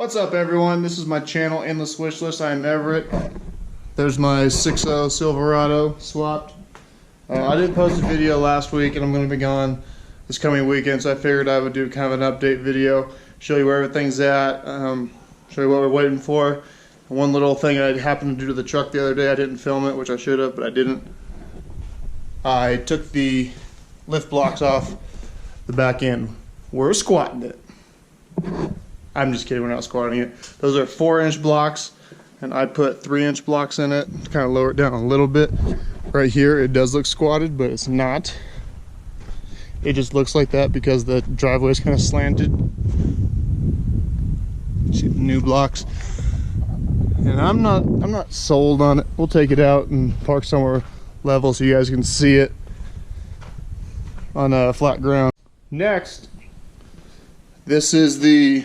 What's up, everyone? This is my channel, Endless Wishlist. I am Everett. There's my 6.0 Silverado swapped. I did post a video last week, and I'm going to be gone this coming weekend, so I figured I would do kind of an update video, show you where everything's at, show you what we're waiting for. One little thing I happened to do to the truck the other day, I didn't film it, which I should have, but I didn't. I took the lift blocks off the back end. We're squatting it. I'm just kidding, we're not squatting it. Those are 4-inch blocks, and I put 3-inch blocks in it to kind of lower it down a little bit. Right here, it does look squatted, but it's not. It just looks like that because the driveway is kind of slanted. See the new blocks. And I'm not sold on it. We'll take it out and park somewhere level so you guys can see it on a flat ground. Next, this is the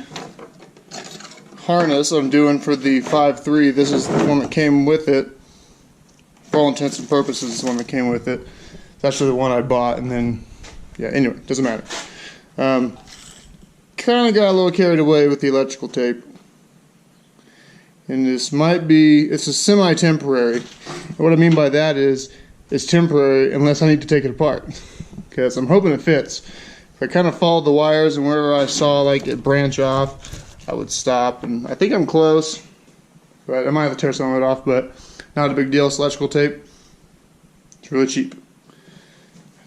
harness I'm doing for the 5.3. This is the one that came with it. For all intents and purposes, it's the one that came with it. It's actually the one I bought, and then, yeah, anyway, doesn't matter. Kind of got a little carried away with the electrical tape. And this might be, it's a semi-temporary. What I mean by that is, it's temporary unless I need to take it apart. Because I'm hoping it fits. If I kind of followed the wires and wherever I saw like it branch off, I would stop. And I think I'm close. But I might have to tear some of it off, but not a big deal. It's electrical tape. It's really cheap.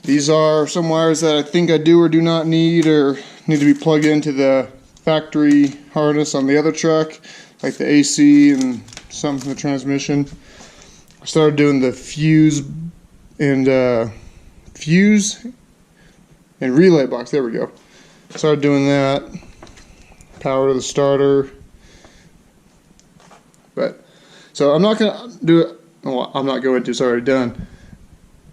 These are some wires that I think I do or do not need, or need to be plugged into the factory harness on the other truck, like the AC and some from the transmission. I started doing the fuse and relay box. There we go. Started doing that. Power to the starter. But so I'm not gonna do it. Well, I'm not going to. It's already done.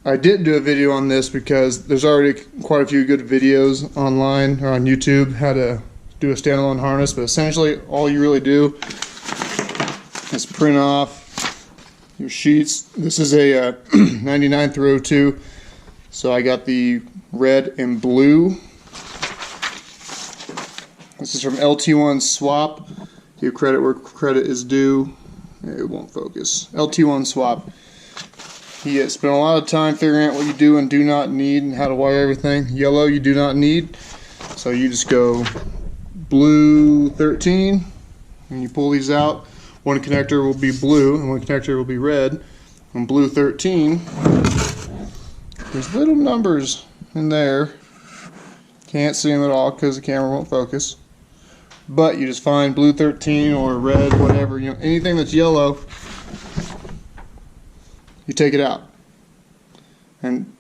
I didn't do a video on this because there's already quite a few good videos online or on YouTube how to do a standalone harness. But essentially, all you really do is print off your sheets. This is a 99 through 02, so I got the red and blue. This is from LT1 Swap. Give credit where credit is due. It won't focus. LT1 Swap. He spent a lot of time figuring out what you do and do not need and how to wire everything. Yellow you do not need, so you just go blue 13 and you pull these out. One connector will be blue and one connector will be red. On blue 13, there's little numbers in there. Can't see them at all because the camera won't focus. But you just find blue 13 or red, whatever, you know, anything that's yellow, you take it out. And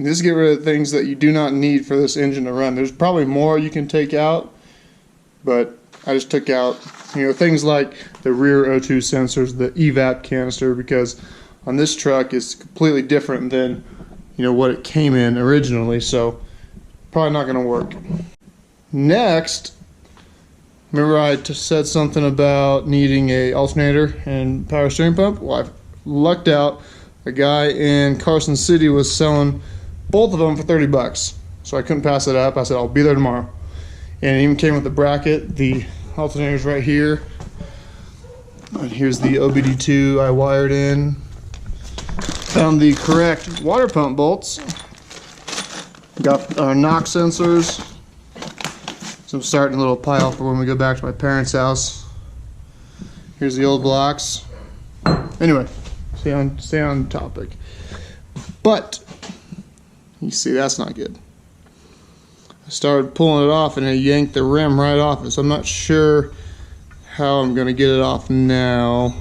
just get rid of the things that you do not need for this engine to run. There's probably more you can take out, but I just took out, you know, things like the rear O2 sensors, the evap canister, because on this truck it's completely different than, you know, what it came in originally, so probably not going to work. Next, remember I said something about needing a alternator and power steering pump? Well, I've lucked out. A guy in Carson City was selling both of them for 30 bucks, so I couldn't pass it up. I said I'll be there tomorrow. And it even came with the bracket. The alternator's right here. And here's the OBD2 I wired in. Found the correct water pump bolts. Got our knock sensors. So I'm starting a little pile for when we go back to my parents' house. Here's the old blocks. Anyway, stay on topic. But you see, that's not good. I started pulling it off and I yanked the rim right off it, so I'm not sure how I'm going to get it off now.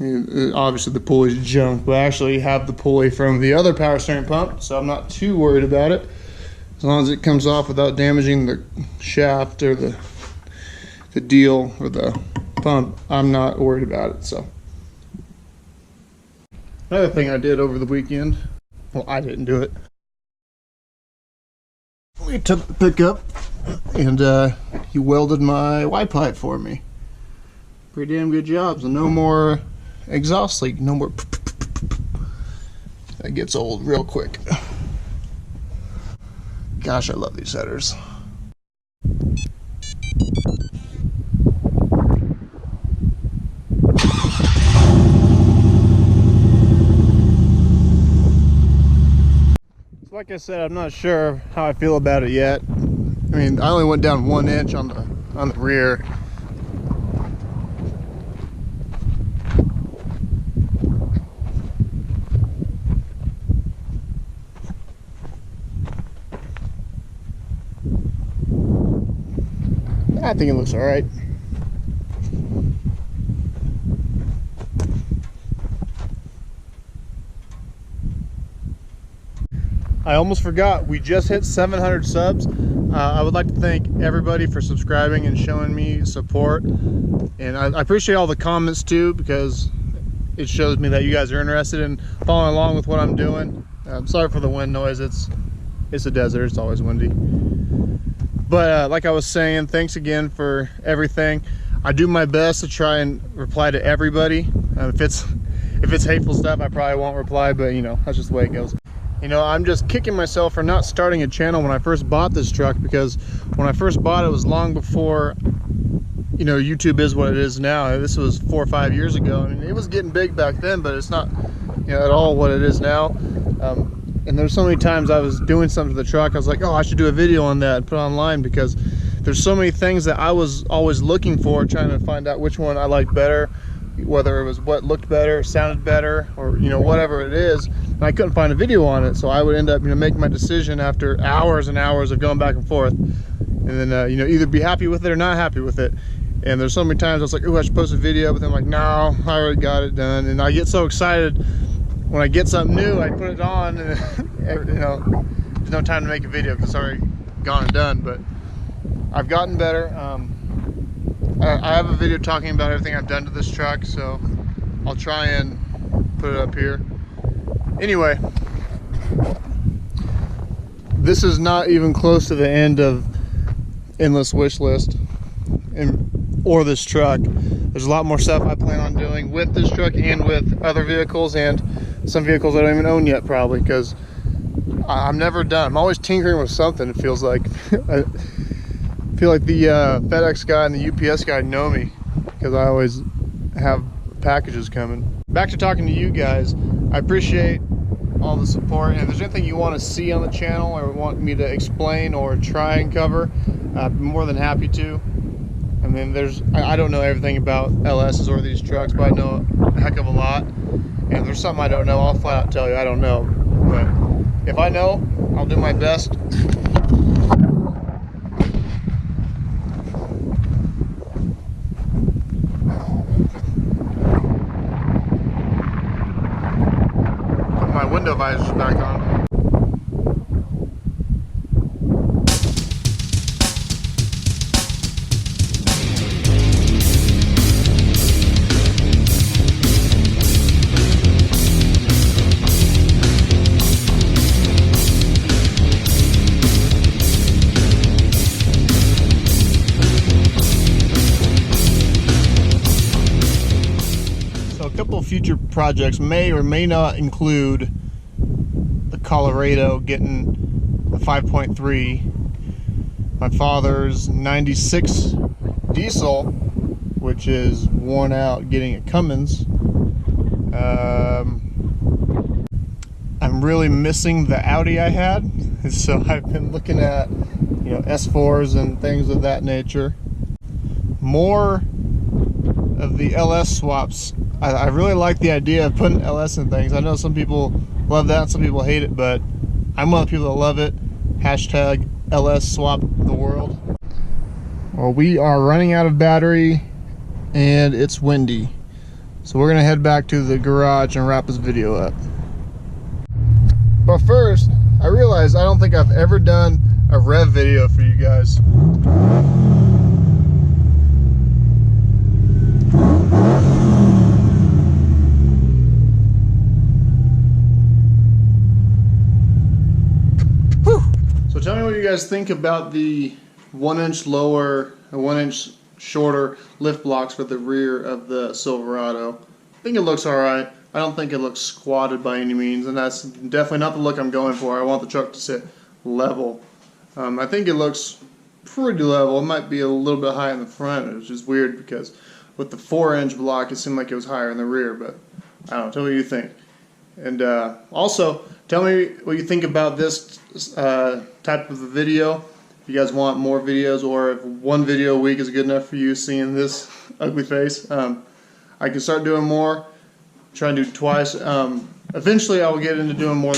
Obviously the pulley's junk, but I actually have the pulley from the other power steering pump, so I'm not too worried about it. As long as it comes off without damaging the shaft or the deal or the pump, I'm not worried about it. So another thing I did over the weekend, well, I didn't do it. We took the pickup and he welded my Y pipe for me. Pretty damn good job. So no more exhaust leak, no more. That gets old real quick. Gosh, I love these headers. So like I said, I'm not sure how I feel about it yet. I mean, I only went down 1 inch on the rear. I think it looks all right. I almost forgot, we just hit 700 subs. I would like to thank everybody for subscribing and showing me support. And I appreciate all the comments too, because it shows me that you guys are interested in following along with what I'm doing. I'm sorry for the wind noise. It's a desert, it's always windy. But like I was saying, thanks again for everything. I do my best to try and reply to everybody. If it's hateful stuff, I probably won't reply, but you know, that's just the way it goes. You know, I'm just kicking myself for not starting a channel when I first bought this truck, because when I first bought it, it was long before, you know, YouTube is what it is now. This was 4 or 5 years ago. I mean, it was getting big back then, but it's not, you know, at all what it is now. And there's so many times I was doing something to the truck, I was like, oh, I should do a video on that and put it online, because there's so many things that I was always looking for, trying to find out which one I liked better, whether it was what looked better, sounded better, or, you know, whatever it is. And I couldn't find a video on it, so I would end up, you know, making my decision after hours and hours of going back and forth, and then you know, either be happy with it or not happy with it. And there's so many times I was like, oh, I should post a video, but then I'm like, no, I already got it done. And I get so excited when I get something new, I put it on, and you know, there's no time to make a video because it's already gone and done. But I've gotten better. I have a video talking about everything I've done to this truck, so I'll try and put it up here. Anyway, this is not even close to the end of Endless Wish List or this truck. There's a lot more stuff I plan on doing with this truck and with other vehicles, and some vehicles I don't even own yet, probably, because I'm never done. I'm always tinkering with something, it feels like. I feel like the FedEx guy and the UPS guy know me, because I always have packages coming. Back to talking to you guys. I appreciate all the support, and if there's anything you want to see on the channel or want me to explain or try and cover, I'm more than happy to. I mean, I don't know everything about LSs or these trucks, but I know a heck of a lot. And if there's something I don't know, I'll flat out tell you I don't know. But if I know, I'll do my best. Put my window visors back on. Future projects may or may not include the Colorado getting the 5.3, my father's 96 diesel, which is worn out, getting a Cummins. I'm really missing the Audi I had, so I've been looking at, you know, S4s and things of that nature. More of the LS swaps. I really like the idea of putting LS in things. I know some people love that and some people hate it, but I'm one of the people that love it. Hashtag LS swap the world. Well, we are running out of battery and it's windy, so we're gonna head back to the garage and wrap this video up. But first, I realized I don't think I've ever done a rev video for you guys. Tell me what you guys think about the 1 inch lower and 1 inch shorter lift blocks for the rear of the Silverado. I think it looks alright. I don't think it looks squatted by any means, and that's definitely not the look I'm going for. I want the truck to sit level. I think it looks pretty level. It might be a little bit high in the front, which is weird because with the 4 inch block it seemed like it was higher in the rear, but I don't know. Tell me what you think. And also, tell me what you think about this type of a video. If you guys want more videos, or if one video a week is good enough for you seeing this ugly face. I can start doing more. Try and do twice. Eventually I'll get into doing more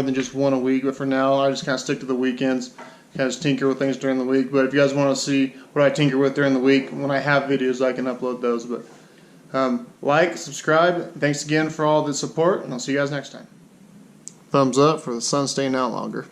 than just one a week, but for now I just kind of stick to the weekends, kind of just tinker with things during the week. But if you guys want to see what I tinker with during the week, when I have videos I can upload those. But like, subscribe. Thanks again for all the support, and I'll see you guys next time. Thumbs up for the sun staying out longer.